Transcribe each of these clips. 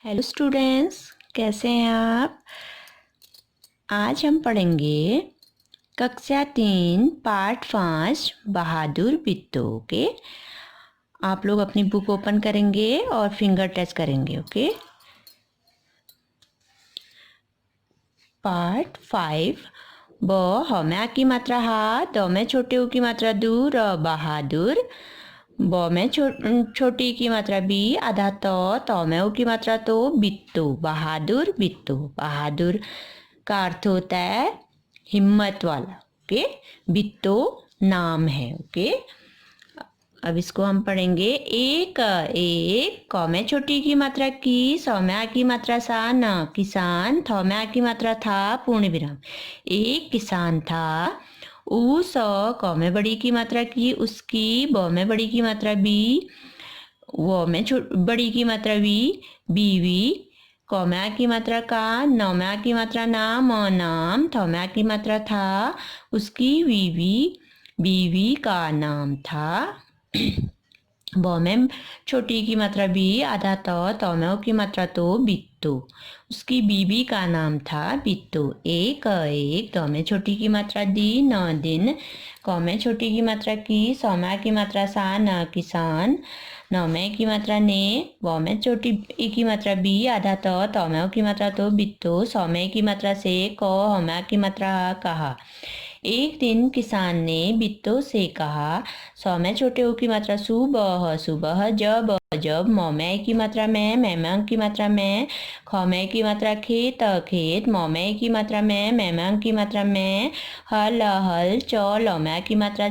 Hello students, कैसे हैं आप। आज हम पढ़ेंगे कक्षा 3 पार्ट 5 बहादुर बिट्टू। ओके, आप लोग अपनी बुक ओपन करेंगे और फिंगर टच करेंगे। ओके, पार्ट 5 ब हम्या की मात्रा हा, द में छोटे ऊ की मात्रा दू, र बहादुर। ब में छोटी की मात्रा बी, आधा त में ऊ की मात्रा तो, बिट्टू बहादुर बिट्टू। बहादुर का अर्थ होता है हिम्मत वाला। ओके, बिट्टू नाम है। ओके, अब इसको हम पढ़ेंगे। एक एक क में छोटी की मात्रा की, सौम्या की मात्रा सा, न किसान, थौम्या की मात्रा था, पूर्ण विराम। एक किसान था। ऊ स क में बड़ी की मात्रा की, उसकी, ब में बड़ी की मात्रा बी, वो में बड़ी की मात्रा वी, बीवी, कौम्या की मात्रा का, नौम्या की मात्रा नाम, नाम, थौम्या की मात्रा था, उसकी बीवी, बीवी का नाम था। ब में छोटी की मात्रा बी, आधा त में ऊ की मात्रा तो, बिट्टू, उसकी बीबी का नाम था बिट्टू। एक एक द में छोटी की मात्रा दी, न दिन, क में छोटी की मात्रा की, सौम्या की मात्रा सा, न किसान, नौमे की मात्रा ने, व में छोटी ई की मात्रा बी, आधा त में ऊ की मात्रा तो, बिट्टू, सौम्य की मात्रा से, क हम्या की मात्रा कहा। एक दिन किसान ने बिट्टू से कहा, सौ में छोटे ऊ की मात्रा सुबह, सुबह, जब, जब, मौमे की मात्रा में, मैमंग की मात्रा में, खौमे की मात्रा खेत, खेत, मौमे की मात्रा में, मैमंग की मात्रा में, हल, हल, चौल, लौम्या की मात्रा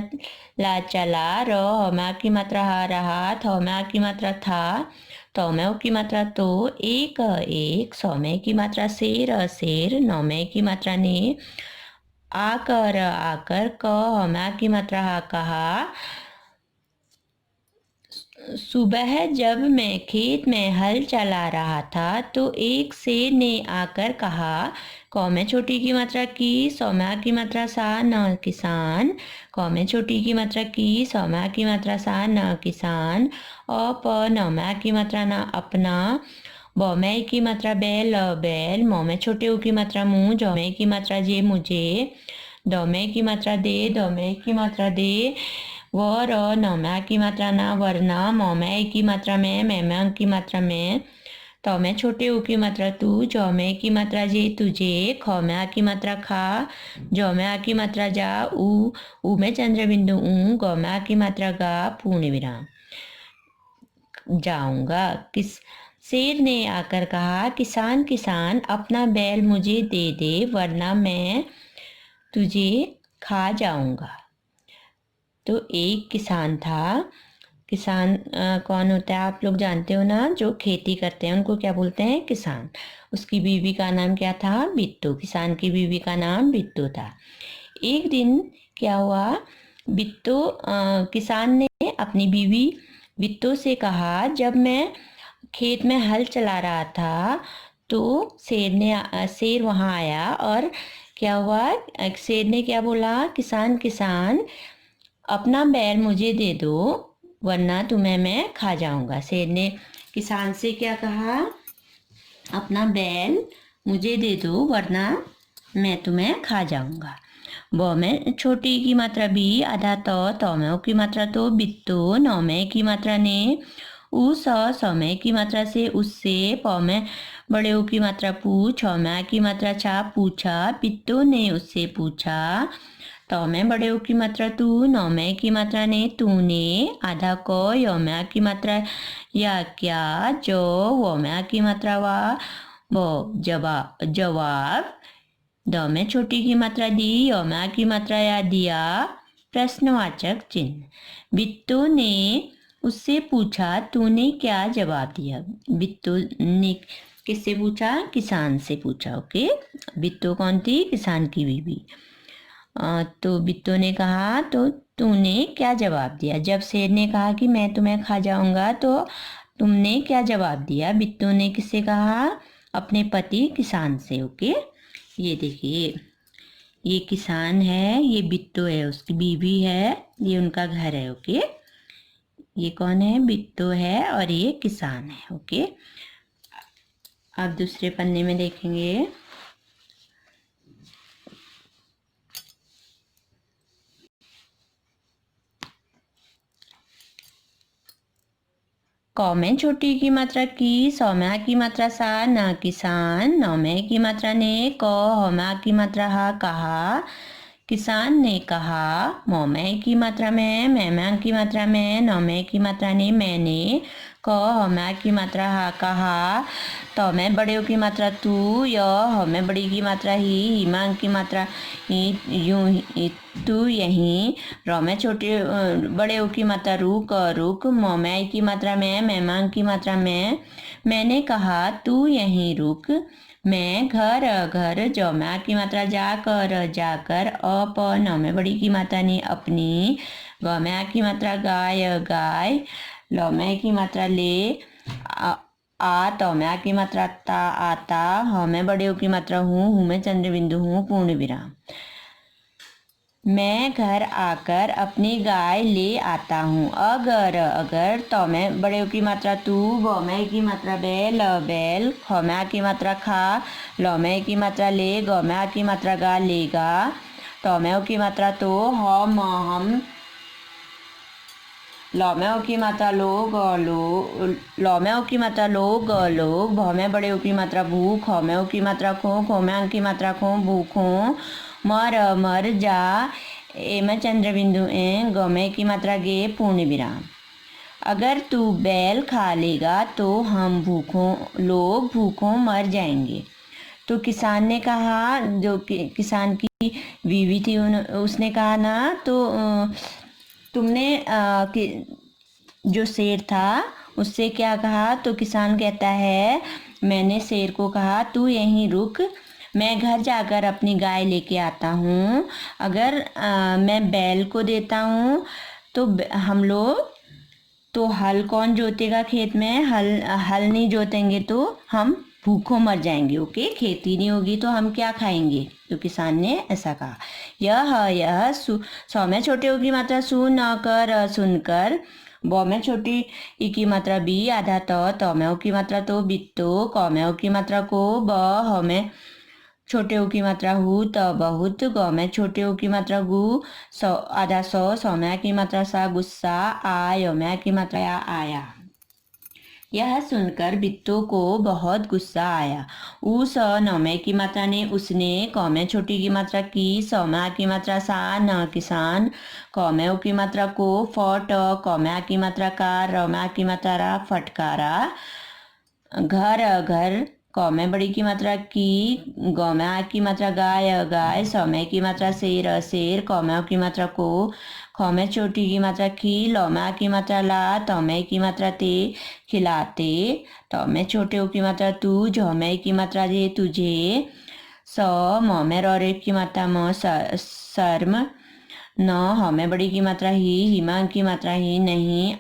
ला, चला, र हम्या की मात्रा हा, रहा, थौम्या की मात्रा था, तौम्या की मात्रा तो, एक एक, सौम्य की मात्रा शेर, शेर, नौमे की मात्रा ने, आकर, आकर, क हम्या की मात्रा हा, कहा। सुबह जब मैं खेत में हल चला रहा था तो एक शेर ने आकर कहा, क में छोटी की मात्रा की, सौम्या की मात्रा सा, न किसान, क में छोटी की मात्रा की, सौम्या की मात्रा सा, न किसान, नौम्या की मात्रा ना, अपना, ब में की मात्रा बैल, बैल, म में छोटे ऊ की मात्रा मुँह, ज में की मात्रा जे, मुझे, द में की मात्रा दे, द में की मात्रा दे, व र, नौम्या की मात्रा ना, वरना, म में की मात्रा में, मैमंग की मात्रा में, त में छोटे ऊ की मात्रा तू, ज में की मात्रा जे, तुझे, ख में की मात्रा खा, ज में की मात्रा जा, ऊ में चंद्र बिंदु ऊ, ग में की मात्रा गा, पूर्ण विराम। जाऊंगा। किस शेर ने आकर कहा, किसान, किसान, अपना बैल मुझे दे दे, वरना मैं तुझे खा जाऊंगा। तो एक किसान था। किसान कौन होता है आप लोग जानते हो ना, जो खेती करते हैं उनको क्या बोलते हैं, किसान। उसकी बीवी का नाम क्या था, बिट्टू। किसान की बीवी का नाम बिट्टू था। एक दिन क्या हुआ, बिट्टू किसान ने अपनी बीवी बिट्टू से कहा, जब मैं खेत में हल चला रहा था तो शेर वहाँ आया और क्या हुआ, शेर ने क्या बोला, किसान, किसान, अपना बैल मुझे दे दो, वरना तुम्हें मैं खा जाऊंगा। शेर ने किसान से क्या कहा, अपना बैल मुझे दे दो, वरना मैं तुम्हें खा जाऊंगा। ब में छोटी की मात्रा बी, आधा त में की मात्रा तो, बिट्टू, नौ में की मात्रा ने, उ स में की मात्रा से, उससे, प में बड़े ऊ की मात्रा पू, छ में की मात्रा छा, पूछा, बिट्टू ने उससे पूछा, त में बड़े ऊ की मात्रा तू, नौ में की मात्रा ने, तूने, आधा क, य में की मात्रा या, क्या, जो, वो में की मात्रा वा, वो, जवाब, जवाब, द में छोटी की मात्रा दी, य में की मात्रा या, दिया, प्रश्नवाचक चिन्ह। बिट्टू ने उससे पूछा, तूने क्या जवाब दिया। बिट्टू ने किससे पूछा, किसान से पूछा। ओके, बिट्टू कौन थी, किसान की बीवी। तो बिट्टू ने कहा, तो तूने क्या जवाब दिया। जब शेर ने कहा कि मैं तुम्हें खा जाऊंगा तो तुमने क्या जवाब दिया। बिट्टू ने किससे कहा, अपने पति किसान से। ओके, ये देखिए, ये किसान है, ये बिट्टू है, उसकी बीवी है, ये उनका घर है। ओके, ये कौन है, बिट्टू है और ये किसान है। ओके, अब दूसरे पन्ने में देखेंगे। क में छोटी की मात्रा की, सौम्या की मात्रा सा, न किसान, नौ में की मात्रा ने, क हौम्या की मात्रा हा कहा, किसान ने कहा, मौमे की मात्रा में, मैमा की मात्रा में, नौमे की मात्रा ने, मैंने, क हौम्या की मात्रा हा कहा, तो में बड़े की मात्रा तू, य हमें बड़ी की मात्रा ही, हिमांग की मात्रा ही, यूं तू यहीं, रौ में छोटे बड़े ओ की मात्रा रुक, रुक, मौमे की मात्रा में, मैमांग की मात्रा में, मैंने कहा तू यहीं रुक, मैं घर, घर, जौम्या की मात्रा जाकर, जाकर, अप, नौ में बड़ी की मात्रा ने अपनी, गौम्या की मात्रा गाय, गाय, लौम्या की मात्रा ले, आ तौम्या की मात्रा ता, आता, ह में बड़े ओ की मात्रा हूँ में चंद्र बिंदु हूँ पूर्ण विराम। मैं घर आकर अपनी गाय ले आता हूँ। अगर, अगर, तो में बड़े ओ की मात्रा तू, गौमे की मात्रा बैल, बैल, खौम्या की मात्रा खा, लौमे की मात्रा ले, गौम्या की मात्रा गा, लेगा, तौमे की मात्रा तो, हम, लौम्या की मात्रा लोग, लौम्या की मात्रा लोग, लोग, भौमे बड़े ओ की मात्रा भूख, हौम्या की मात्रा खो, खौम्या की मात्रा खो, भूखों, मर, मर जा, ए में चंद्र बिंदु ए, गौमे की मात्रा गे पूर्ण विराम। अगर तू बैल खा लेगा तो हम भूखों, लोग भूखों मर जाएंगे। तो किसान ने कहा, जो किसान की बीवी थी उसने कहा ना, तो तुमने जो शेर था उससे क्या कहा, तो किसान कहता है मैंने शेर को कहा तू यहीं रुक, मैं घर जाकर अपनी गाय लेके आता हूँ। अगर मैं बैल को देता हूँ तो हम लोग, तो हल कौन जोतेगा खेत में, हल नहीं जोतेंगे तो हम भूखों मर जाएंगे। ओके, खेती नहीं होगी तो हम क्या खाएंगे। तो किसान ने ऐसा कहा। यह सौ में छोटे ओ की मात्रा सु, न कर, सुनकर, बौ में छोटी ई की मात्रा बी, आधा तो में ओ की मात्रा तो, बित्तो, कौ में ओ की मात्रा को, ब, ह में छोटे ओ की मात्रा हु, त, बहुत, गौ में छोटे ओ की मात्रा गु, आधा सौ में की मात्रा सा, गुस्सा, आ, यो में की मात्रा आया। यह सुनकर बिट्टू को बहुत गुस्सा आया। उस, नौमे की मात्रा ने, उसने, कौमे छोटी की मात्रा की, सौम्या की मात्रा सा, न किसान, कौमे की मात्रा को, फट, कौम्या की मात्रा का, रौम्या की मात्रा रा, फटकारा, घर, घर, कौमे बड़ी की मात्रा की, गौम्या की मात्रा गाय, गाय, सौम्या की मात्रा शेर, शेर, कौम्या की मात्रा को, खौमे छोटी की मात्रा खी, लौम्या की मात्रा ला, तौमे की मात्रा ते, खिलाते, तौमे छोटे ओ की मात्रा तू, झौमे की मात्रा जे, तुझे, सौ, मौमे रौरे की मात्रा म, शर्म, न, हौमे बड़ी की मात्रा ही, हिमांग की मात्रा ही, नहीं,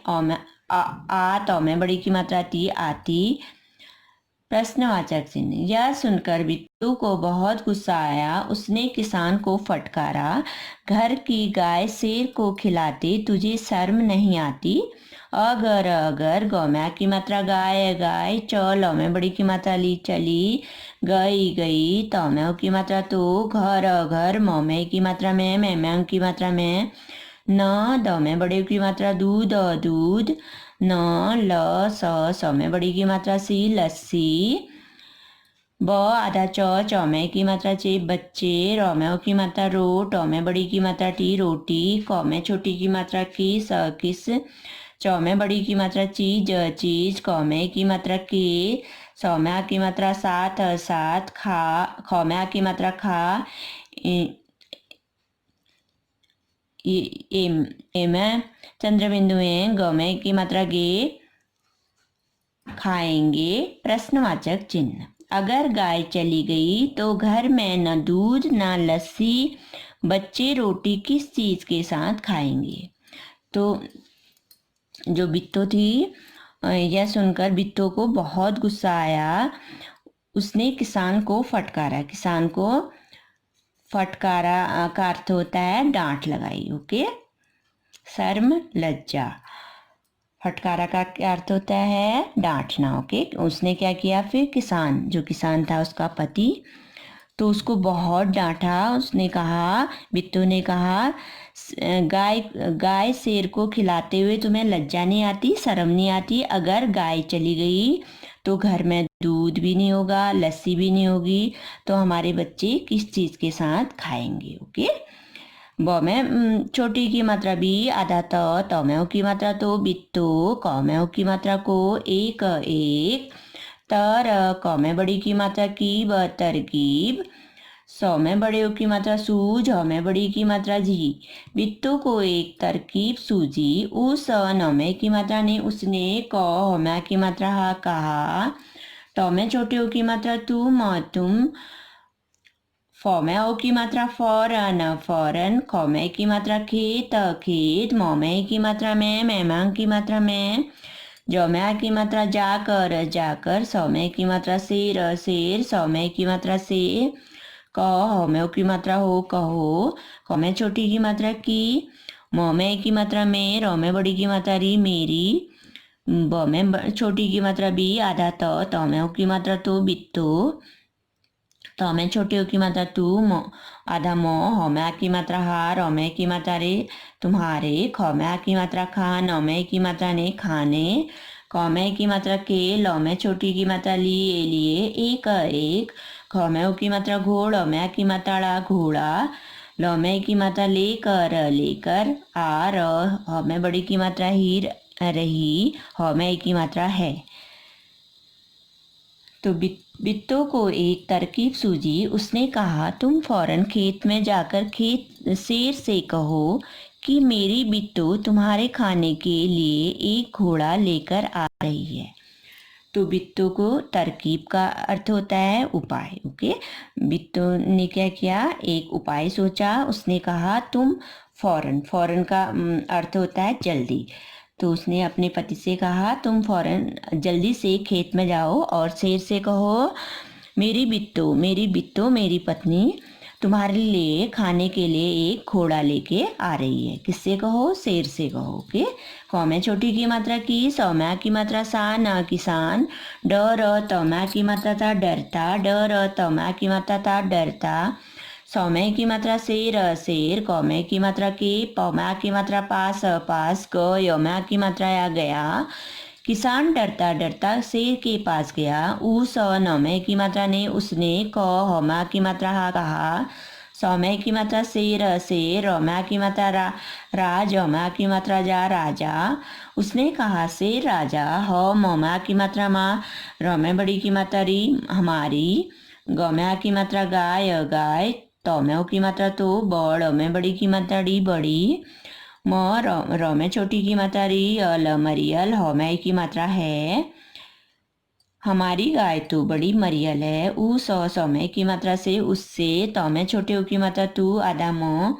आ, तौमे बड़ी की मात्रा ती, आती। प्रश्नवाचक चिन्ह। यह सुनकर बिट्टू को बहुत गुस्सा आया। उसने किसान को फटकारा, घर की गाय शेर को खिलाते तुझे शर्म नहीं आती। अगर, अगर, गौम्या की मात्रा गाय, गाय, चौ में बड़ी की मात्रा ली, चली, गई, गई, तौम्या की मात्रा तो, घर, घर, मौमे की मात्रा में, मैम्या की मात्रा में, न, दौ में बड़े की मात्रा दूध, दूध, न, ल, स में बड़ी की मात्रा सी, लस्सी, ब, आधा चौ में की मात्रा चे, बच्चे, रौ में की मात्रा रो, टौ में बड़ी की मात्रा टी, रोटी, कौ में छोटी की मात्रा की, स, किस, चौ में बड़ी की मात्रा चीज, चीज, कौ में की मात्रा के, सौ में की मात्रा सात, सात, खा, खौ में की मात्रा खा, एम चंद्र बिंदु में, गौ में की मात्रा गे, खाएंगे। प्रश्नवाचक चिन्ह। अगर गाय चली गई तो घर में न दूध न लस्सी, बच्चे रोटी किस चीज के साथ खाएंगे। तो जो बिट्टू थी, यह सुनकर बिट्टू को बहुत गुस्सा आया। उसने किसान को फटकारा। किसान को फटकारा का अर्थ होता है डांट लगाई। ओके, शर्म, लज्जा। फटकारा का क्या अर्थ होता है? डांटना। ओके, उसने क्या किया फिर? किसान, जो किसान था उसका पति, तो उसको बहुत डांटा। उसने कहा, बिट्टू ने कहा, गाय गाय शेर को खिलाते हुए तुम्हें लज्जा नहीं आती, शर्म नहीं आती? अगर गाय चली गई तो घर में दूध भी नहीं होगा, लस्सी भी नहीं होगी, तो हमारे बच्चे किस चीज़ के साथ खाएंगे? ओके, ब में छोटी की मात्रा बी, आधा त में की मात्रा तो, बिट्टू क में की मात्रा को, एक एक, तर क में बड़ी की मात्रा की, ब तरकीब, 100 में बड़े की मात्रा सू, झ में बड़ी की मात्रा झी। बिट्टू को एक तरकीब सूझी, उस न में की मात्रा ने, उसने, क में की मात्रा हा कहा, ट में छोटे ओ की मात्रा तुम, तुम, फ में ओ की मात्रा फौरन, फौरन, ख में की मात्रा खेत, खेत, म में की मात्रा में, मेहमान की मात्रा में, ज में की मात्रा जाकर, जाकर, स में की मात्रा शेर, शेर, स में की मात्रा से, क ह में की मात्रा हो, कहो, ख में छोटी की मात्रा की, म में की मात्रा में, र में बड़ी की मात्रा री, मेरी, ब में छोटी की मात्रा बी, आधा त में की मात्रा तो, बिट्टू, त में छोटी ओ की मात्रा तू, आधा म, ह में की मात्रा हा, र में की मात्रा रे, तुम्हारे, ख में की मात्रा खा, न में की मात्रा ने, खाने, क में की मात्रा के, ल में छोटी की मात्रा लिए, लिए, एक एक, ख में ओ की मात्रा घोड़, में की मात्रा ड़ा, घोड़ा, ल में की मात्रा लेकर, लेकर, आ, र, ह में बड़ी की मात्रा ही, रही, ह में की मात्रा है। तो बिट्टू को एक तरकीब सूझी। उसने कहा, तुम फौरन खेत में जाकर खेत शेर से कहो कि मेरी बिट्टू तुम्हारे खाने के लिए एक घोड़ा लेकर आ रही है। तो बिट्टू को तरकीब का अर्थ होता है उपाय। ओके, बिट्टू ने क्या किया? एक उपाय सोचा। उसने कहा, तुम फौरन, फौरन का अर्थ होता है जल्दी। तो उसने अपने पति से कहा, तुम फौरन जल्दी से खेत में जाओ और शेर से कहो, मेरी बिट्टू, मेरी बिट्टू, मेरी पत्नी तुम्हारे लिए खाने के लिए एक घोड़ा लेके आ रही है। किससे कहो? शेर से कहो। ओके, क में छोटी की मात्रा की, स में की मात्रा सा, न किसान, ड र त में की मात्रा था, डरता, ड र त में की मात्रा था, डरता, स में की मात्रा शेर, शेर, क में की मात्रा के, प में की मात्रा पास, पास, ग, य में की मात्रा आ गया, किसान डरता डरता शेर के पास गया। ऊ, स, न में की मात्रा ने, उसने, क, ह में की मात्रा हा कहा, स में की मात्रा शेर, शेर, र में की मात्रा रा, राज, में की मात्रा जा, राजा, उसने कहा, शेर राजा, ह म में की मात्रा माँ, र में बड़ी की मात्रा री, हमारी, ग में की मात्रा गाय, गाय, त में की मात्रा तो, बड़, में बड़ी की मात्रा डी, बड़ी, म, र में छोटी की मात्रा री, अल, मरियल, ह में की मात्रा है, हमारी गाय तो बड़ी मरियल है। ऊ, स में की मात्रा से, उससे, त में छोटे ऊ की मात्रा तू, आधा म,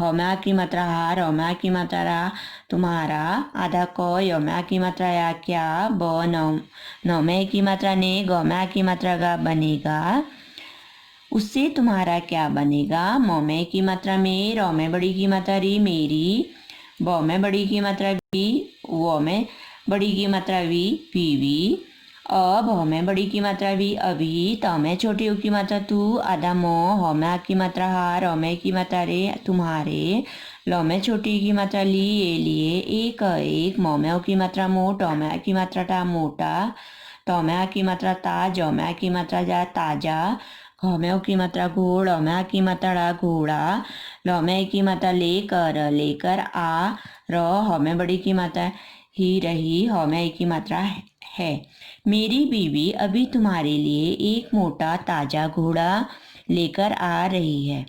ह में की मात्रा हा, र में की मात्रा रा, तुम्हारा, आधा क, य में की मात्रा या, क्या, ब, न में की मात्रा ने, ग में की मात्रा गा, बनेगा, उससे तुम्हारा क्या बनेगा। म में की मात्रा में, र में बड़ी की मात्रा री, मेरी, ब में बड़ी की मात्रा बी, व में बड़ी की मात्रा वी, पीवी, अब ह में बड़ी की मात्रा भी, अभी, त में छोटी ऊ की मात्रा तू, आधा म, ह में की मात्रा हा, र में की मात्रा रे, तुम्हारे, ल में छोटी की मात्रा लिए, लिए, एक एक, म में की मात्रा मो, ट में की मात्रा टा, मोटा, त में की मात्रा ता, ज में की मात्रा जा, ताजा, घ में की मात्रा घोड़, में की मात्रा ड़ा, घोड़ा, ल में की मात्रा लेकर, लेकर, आ, र, ह में बड़ी की मात्रा ही, रही, ह में की मात्रा है। मेरी बीवी अभी तुम्हारे लिए एक मोटा ताजा घोड़ा लेकर आ रही है।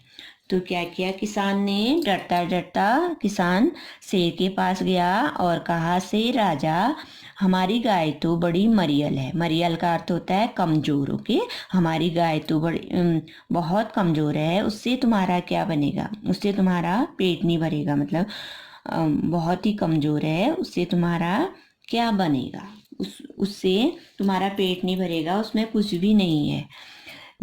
तो क्या किया किसान ने? डरता डरता किसान शेर के पास गया और कहा, शेर राजा, हमारी गाय तो बड़ी मरियल है। मरियल का अर्थ होता है कमजोर। ओके, हमारी गाय तो बड़ी बहुत कमजोर है, उससे तुम्हारा क्या बनेगा? उससे तुम्हारा पेट नहीं भरेगा, मतलब बहुत ही कमजोर है, उससे तुम्हारा क्या बनेगा? उससे तुम्हारा पेट नहीं भरेगा, उसमें कुछ भी नहीं है।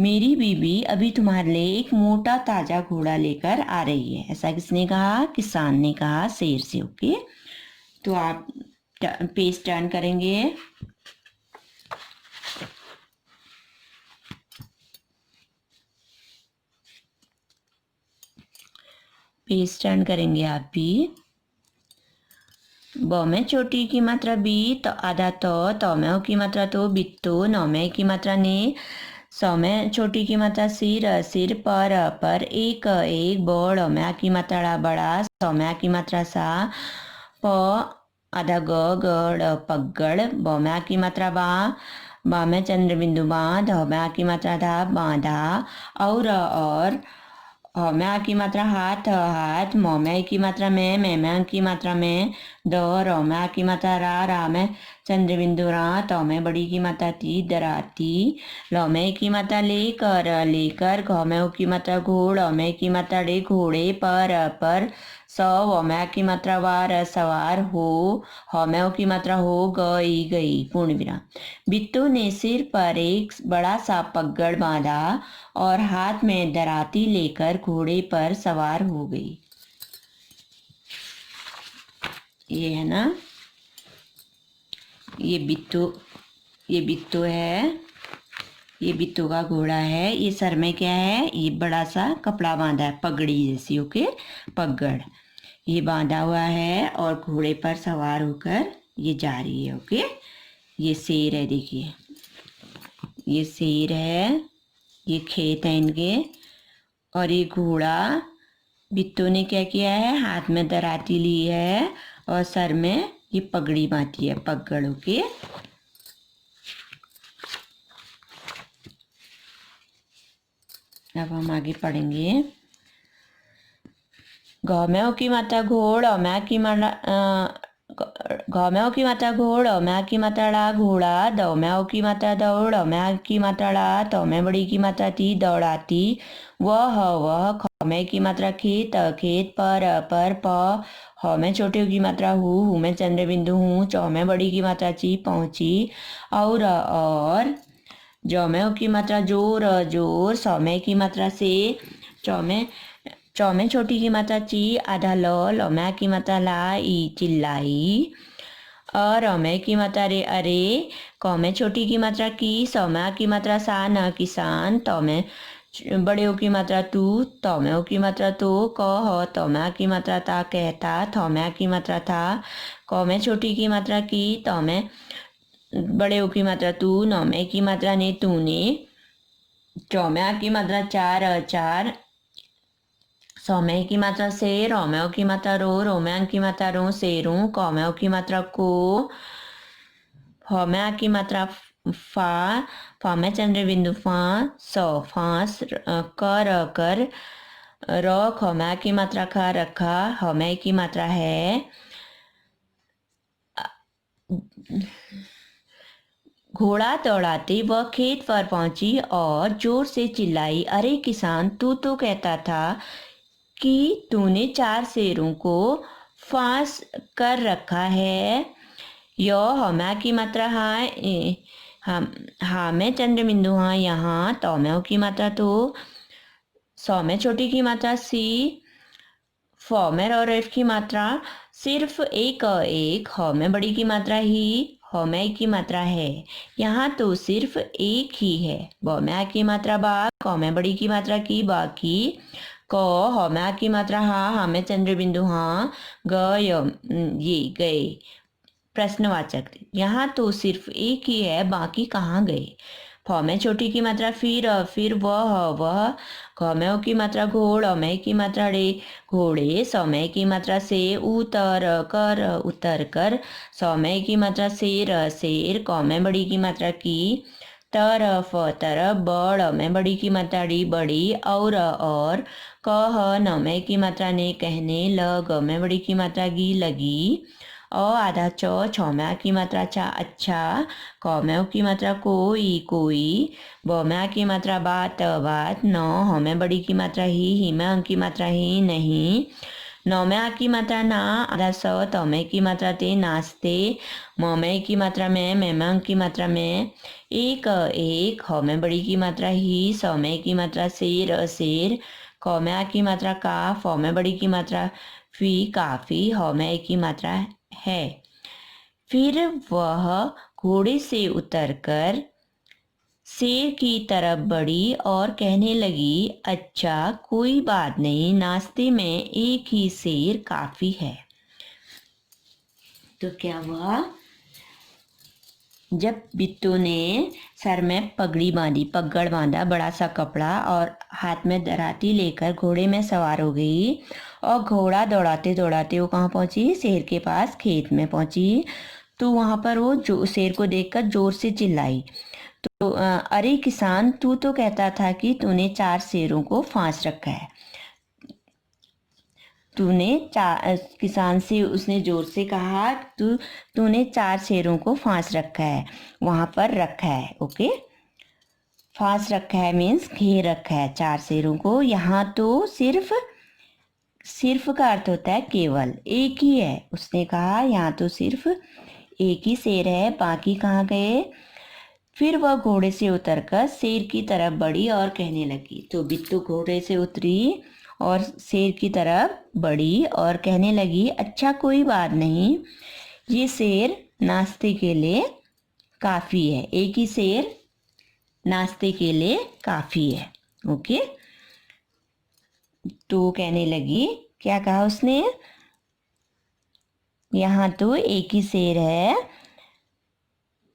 मेरी बीवी अभी तुम्हारे लिए एक मोटा ताजा घोड़ा लेकर आ रही है। ऐसा किसने कहा? किसान ने कहा शेर से। ओके, तो पेज टर्न करेंगे। पेज टर्न करेंगे आप भी। ब में चोटी की मात्रा बी, तो आधा तो में की मात्रा तो बित्तो, नौ में की मात्रा ने, सौ में छोटी की मात्रा सिर, सिर पर एक एक बड़ में की मात्रा बड़ा, सौ में की मात्रा सा, प आधा गड़ पगड़, ब में की मात्रा बा में चंद्र बिंदु बांध, ह में की मात्रा था बांधा, और में की मात्रा हाथ हाथ, म में की मात्रा में की मात्रा में, द र में की मात्रा रा में चंद्र बिंदु रा, त में बड़ी की मात्रा ती दराती, ल में की मात्रा लेकर, घ में की मात्रा घोड़, में की मात्रा रे घोड़े पर, स व में की मात्रा वार सवार हो, ह में की मात्रा हो गई पूर्ण विराम। बिट्टू ने सिर पर एक बड़ा सा पगड़ बांधा और हाथ में दराती लेकर घोड़े पर सवार हो गई। ये है ना, ये बिट्टू है, ये बिट्टू का घोड़ा है। ये सर में क्या है, ये बड़ा सा कपड़ा बांधा है, पगड़ी जैसी, ओके, पगड़ ये बांधा हुआ है और घोड़े पर सवार होकर ये जा रही है, ओके। ये शेर है, देखिए ये शेर है, ये खेत है इनके, और ये घोड़ा। बिट्टू ने क्या किया है, हाथ में दराती ली है और सर में ये पगड़ी बांधी है, पगड़, ओके। अब हम आगे पढ़ेंगे। घ में की मात्रा घोड़, में की मात्रा घ में की मात्रा घोड़, में की मात्रा ड़ा घोड़ा, द में की मात्रा दौड़, में की मात्रा ड़ा, तो में बड़ी की मात्रा ती दौड़ाती, वह, ख में की मात्रा खेत खेत पर प, ह में छोटे की मात्रा हु में चंद्र बिंदु हूँ, चौ में बड़ी की मात्रा ची पहुँची, और ज में की मात्रा जोर जोर, सौ में की मात्रा से, चौ में छोटी की मात्रा ची, आधा ल में की मात्रा ला ई चिल्लाई, और में की मात्रा रे अरे, क में छोटी की मात्रा की, सौ में की मात्रा सा न किसान, तो में बड़े की मात्रा तू, तो में की मात्रा तो, क तो में की मात्रा ता कहता, थौ में की मात्रा था, क में छोटी की मात्रा की, तो में बड़े की मात्रा तू, नौ में की मात्रा ने तूने, चौ में की मात्रा चार, सौ में की मात्रा से, रौ में की मात्रा रो में की मात्रा रो शेरू, क में की मात्रा को, ह में की मात्रा फा में चंद्र बिंदु फा, सौ फांस, कर, र ख में की मात्रा खा रखा, ह में की मात्रा है। घोड़ा दौड़ाते वह खेत पर पहुंची और जोर से चिल्लाई, अरे किसान, तू तो कहता था कि तूने 4 शेरों को फांस कर रखा है। यो हमा की मात्रा हाँ में चंद्र बिंदु हाँ यहाँ, तो में की मात्रा तो, सौ में छोटी की मात्रा सी, फ में और एफ की मात्रा सिर्फ एक ह में बड़ी की मात्रा ही, ह में की मात्रा है, यहाँ तो सिर्फ एक ही है। ब में की मात्रा बा, क में बड़ी की मात्रा की बाकी, क ह में की मात्रा हा में चंद्र बिंदु हाँ, ये गए प्रश्नवाचक, यहाँ तो सिर्फ एक ही है, बाकी कहाँ गए। फ में छोटी की मात्रा फिर वह, घ में की मात्रा घोड़, में की मात्रा रे घोड़े, सौ में की मात्रा से उतर कर, सौ में की मात्रा शेर, क में बड़ी की मात्रा की, तरफ बड़ में बड़ी की मात्रा डी बड़ी, और कह न में की मात्रा ने कहने, ग में बड़ी की मात्रा गी लगी, आधा छौ में की मात्रा चा अच्छा, क में की मात्रा कोई, ब में की मात्रा बात, न ह में बड़ी की मात्रा ही में की मात्रा ही नहीं, नौ में की मात्रा ना, आधा सौ, तो में की मात्रा ते नाचते, म में की मात्रा में की मात्रा में, एक ह में बड़ी की मात्रा ही, सौ में की मात्रा शेर, क में की मात्रा का, फ में बड़ी की मात्रा फी काफी, ह में की मात्रा है। फिर वह घोड़े से उतरकर शेर की तरफ बढ़ी और कहने लगी, अच्छा कोई बात नहीं, नाश्ते में एक ही शेर काफी है। तो क्या हुआ, जब बिट्टू ने सर में पगड़ी बांधी, पगड़ बांधा, बड़ा सा कपड़ा, और हाथ में दराती लेकर घोड़े में सवार हो गई और घोड़ा दौड़ाते दौड़ाते वो कहाँ पहुंची, शेर के पास खेत में पहुंची। तो वहां पर वो जो शेर को देखकर जोर से चिल्लाई, तो अरे किसान, तू तो कहता था कि तूने 4 शेरों को फांस रखा है। किसान से उसने जोर से कहा, तूने 4 शेरों को फांस रखा है, वहां पर रखा है। ओके, फांस रखा है मीन्स घेर रखा है 4 शेरों को। यहाँ तो सिर्फ का अर्थ होता है केवल, एक ही है। उसने कहा यहाँ तो सिर्फ एक ही शेर है, बाकी कहाँ गए। फिर वह घोड़े से उतरकर शेर की तरफ बढ़ी और कहने लगी। तो बिट्टू घोड़े से उतरी और शेर की तरफ बढ़ी और कहने लगी, अच्छा कोई बात नहीं, ये शेर नाश्ते के लिए काफ़ी है, एक ही शेर नाश्ते के लिए काफ़ी है। ओके, तो कहने लगी, क्या कहा उसने, यहाँ तो एक ही शेर है,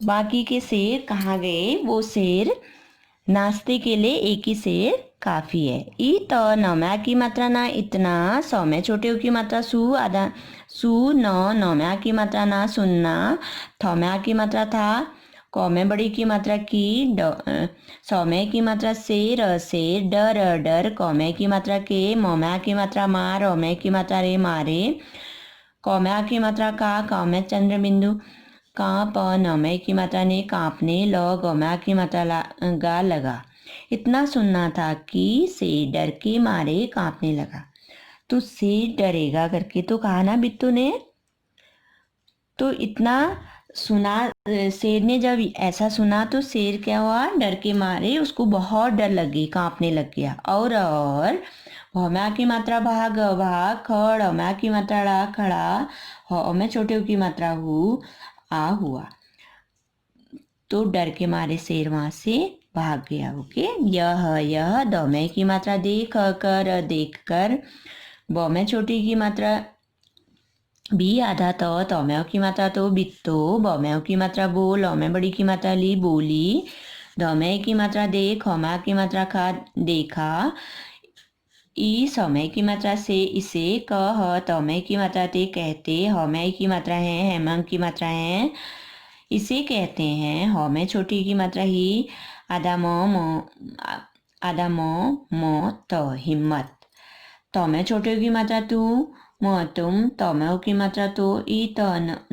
बाकी के शेर कहाँ गए। वो शेर नाश्ते के लिए एक ही शेर काफ़ी है। ई तो नौम्या की मात्रा ना इतना, सौम्या छोटे की मात्रा सु, आधा सु, नौम्या की मात्रा ना सुनना, थौम्या की मात्रा था, कौमे बड़ी की मात्रा की, सौम्य की मात्रा से, डर, कौमे की मात्रा के, मौम्या की मात्रा मार, औम्य की मात्रा रे, मारे, कौम्या की मात्रा का, कौम्य चंद्र बिंदु, कांप, नौम्य की मात्रा ने, कांपने, गौम्या की मात्रा गा, लगा। इतना सुनना था कि से डर के मारे कांपने लगा। तो से डरेगा करके तो कहा ना बिट्टू ने। तो इतना सुना, शेर ने जब ऐसा सुना तो शेर क्या हुआ, डर के मारे उसको बहुत डर लगी, कांपने लग गया। और भौम्या की मात्रा भाग, खड़, औम्या की मात्रा ड़ा, खड़ा, हौ में छोटे की मात्रा आ, हुआ। तो डर के मारे शेर वहां से भाग गया। ओके, यह, दौम्य की मात्रा देख कर, बौम्य छोटी की मात्रा बी, आधा तौम्यों की मात्रा तो, बित्तो, बौम्यों की मात्रा बोल, औम्य बड़ी की मात्रा ली, बोली, दौम्य की मात्रा देख, औम्या की मात्रा खा, देखा, ई, सौम्य की मात्रा से, इसे, कह, तौम्य की मात्रा ते, कहते, हौम्य की मात्रा है, हेमंग की मात्रा है, इसे कहते हैं। हौम्य छोटी की मात्रा ही, आधा मो, तो, हिम्मत, तौम्य छोटे की मात्रा तू, तुम, तौम्यों की मात्रा तो, ई, तो,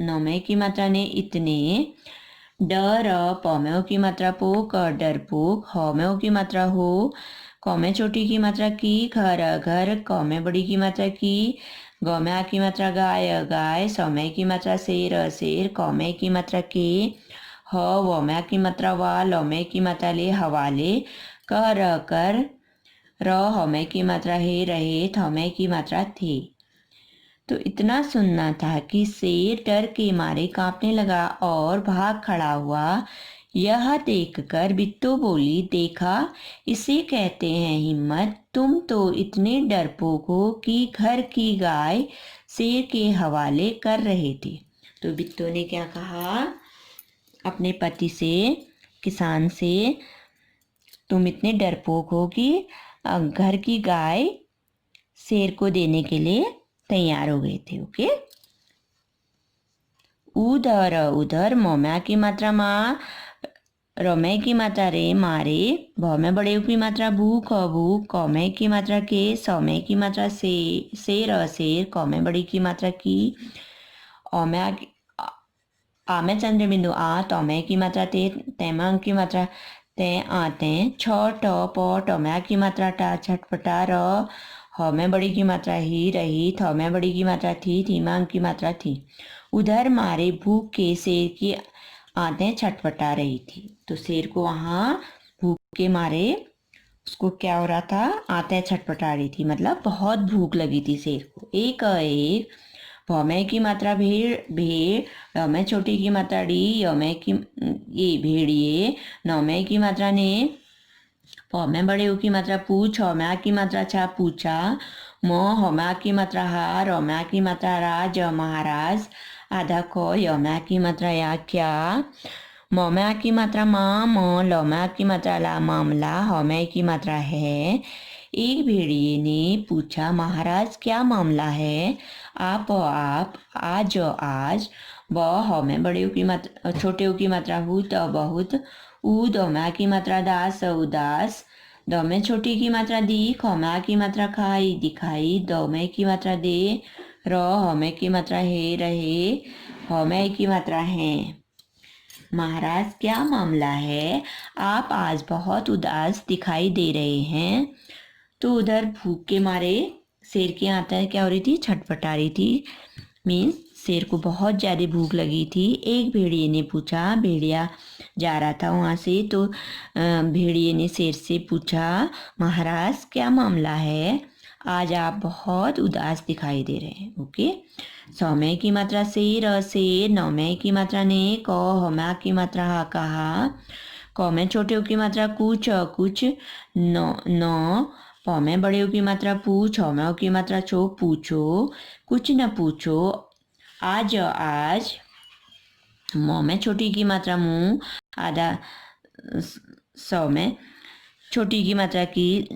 नौम्य की मात्रा ने, इतने, डर, पौम्यों की मात्रा पोक, डरपोक, हौम्यों की मात्रा हो, कौमे छोटी की मात्रा की, घर, कौमे बड़ी की मात्रा की, गौम्या की मात्रा गाय, सौम्य की मात्रा शेर, कौमे की मात्रा के, वौम्या की मात्रा वा, लौम्य की मात्रा ले, हवाले, कर, हौम्य की मात्रा हे, रहे, थौम्य की मात्रा थे। तो इतना सुनना था कि शेर डर के मारे कांपने लगा और भाग खड़ा हुआ। यह देखकर बिट्टू बोली, देखा, इसे कहते हैं हिम्मत। तुम तो इतने डरपोक हो कि घर की गाय शेर के हवाले कर रहे थे। तो बिट्टू ने क्या कहा अपने पति से, किसान से, तुम इतने डरपोक हो कि घर की गाय शेर को देने के लिए तैयार हो गए थे। ओके, उधर मौम्या की मात्रा माँ, रौम्य की मात्रा रे, मारे, भौम्य बड़े की मात्रा भूख, कौम्य की मात्रा के, सौम्य की मात्रा से, शेर, कौम्य बड़ी की मात्रा की, औम्या आमे चंद्र बिंदु आ, तौम्य की मात्रा ते, तैमांग की मात्रा ते, आते, छ, पौ, टौम्या की मात्रा टा, छटपटा, हौम्य बड़ी की मात्रा ही, रही, थौम्य बड़ी की मात्रा थी, थीमांग की मात्रा थी। उधर मारे भूख के शेर की आंतें छटपटा रही थी। तो शेर को वहाँ भूख के मारे उसको क्या हो रहा था, आंतें छटपटा रही थी, मतलब बहुत भूख लगी थी शेर को। एक भ में की मात्रा भेड़ भेड़, ड में छोटी की मात्रा डी, य में की ये भेड़िए, न में की मात्रा ने, प में बड़े ऊ की मात्रा पू, छ में आ की मात्रा छा पूछा, म ह में आ की मात्रा हा, र में आ की मात्रा रा, ज महाराज, आधा क, य में आ की मात्रा या क्या, म में आ की मात्रा माँ, म ल में आ की मात्रा ला मामला, ह में की मात्रा है। एक भेड़िए ने पूछा, महाराज क्या मामला है। आप आज आज, ब ह में बड़े ऊ की मात्रा छोटे ऊ की मात्रा हु, त बहुत, ऊ द में आ की मात्रा दास, उदास, द में छोटी की मात्रा दी, ख में आ की मात्रा खाई, दिखाई, द में की मात्रा दे, र ह में की मात्रा है, रहे, ह में की मात्रा है। महाराज क्या मामला है, आप आज बहुत उदास दिखाई दे रहे हैं। तो उधर भूख के मारे शेर की आत्मा क्या हो रही थी, छटपटा रही थी। मीन्स शेर को बहुत ज़्यादा भूख लगी थी। एक भेड़िए ने पूछा, भेड़िया जा रहा था वहाँ से, तो भेड़िए ने शेर से पूछा, महाराज क्या मामला है, आज आप बहुत उदास दिखाई दे रहे हैं। ओके, सौ में की मात्रा से, र से, नौ में की मात्रा ने, क, ह में की मात्रा हा कहा, क में छोटे की मात्रा कुछ, न, प में बड़े ऊ की मात्रा पू, छ में ऊ की मात्रा छो पूछो, कुछ न पूछो, आज आज, म में छोटी की मात्रा मुँह, आधा, सौ में छोटी की मात्रा की,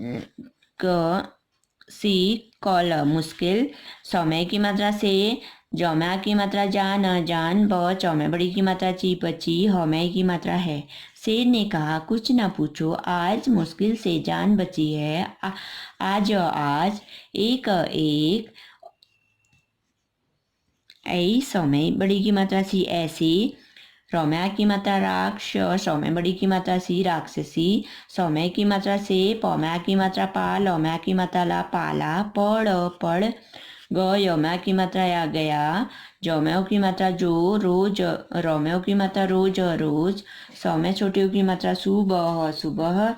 क, सी, कॉल मुश्किल, सौ में की मात्रा से, जौ में आ की मात्रा जान, जान, ब, चौ में बड़ी की मात्रा ची पची, ह में की मात्रा है। शेर ने कहा, कुछ ना पूछो, आज मुश्किल से जान बची है। आज आज, एक एक, ऐ, सौ में बड़ी की मात्रा सी ऐसी, रौ में आ की मात्रा राक्ष, सौ में बड़ी की मात्रा सी राक्षसी, सौ में की मात्रा से, प में आ की मात्रा पा, लौ में आ की मात्रा ला पाला, पढ़ पढ़, ग, य में आ की मात्रा या गया, जौ में ऊ की मात्रा जो रोज, रौ में ऊ की मात्रा रोज रोज, सौ में छोटी ऊ की मात्रा सुबह सुबह,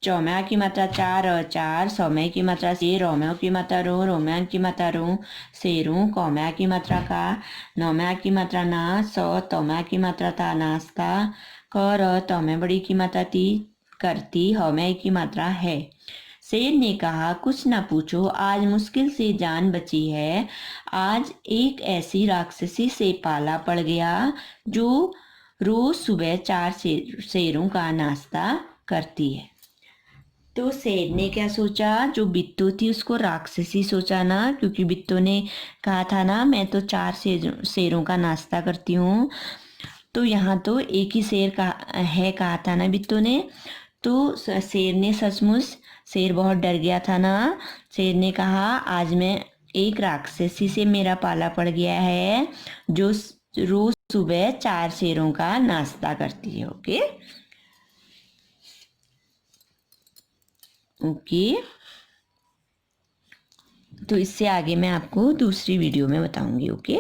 चौ में आ की मात्रा चार चार, सौ में की मात्रा से, रौ में ऊ की मात्रा रो में आ की मात्रा रू शेरू, क में आ की मात्रा का, नौ में आ की मात्रा ना, सौ, तौ में आ की मात्रा था नाश्ता, क, र, तौ में बड़ी की मात्रा ती करती, ह में की मात्रा है। शेर ने कहा, कुछ ना पूछो, आज मुश्किल से जान बची है। आज एक ऐसी राक्षसी से पाला पड़ गया जो रोज सुबह 4 शेरों का नाश्ता करती है। तो शेर ने क्या सोचा, जो बिट्टू थी उसको राक्षसी सोचा ना, क्योंकि बिट्टू ने कहा था ना मैं तो 4 शेरों का नाश्ता करती हूँ। तो यहाँ तो एक ही शेर का है कहा था ना बिट्टू ने। तो शेर ने सचमुच, शेर बहुत डर गया था ना। शेर ने कहा, आज मैं एक राक्षसी से मेरा पाला पड़ गया है जो रोज सुबह 4 शेरों का नाश्ता करती है। ओके ओके, तो इससे आगे मैं आपको दूसरी वीडियो में बताऊंगी। ओके।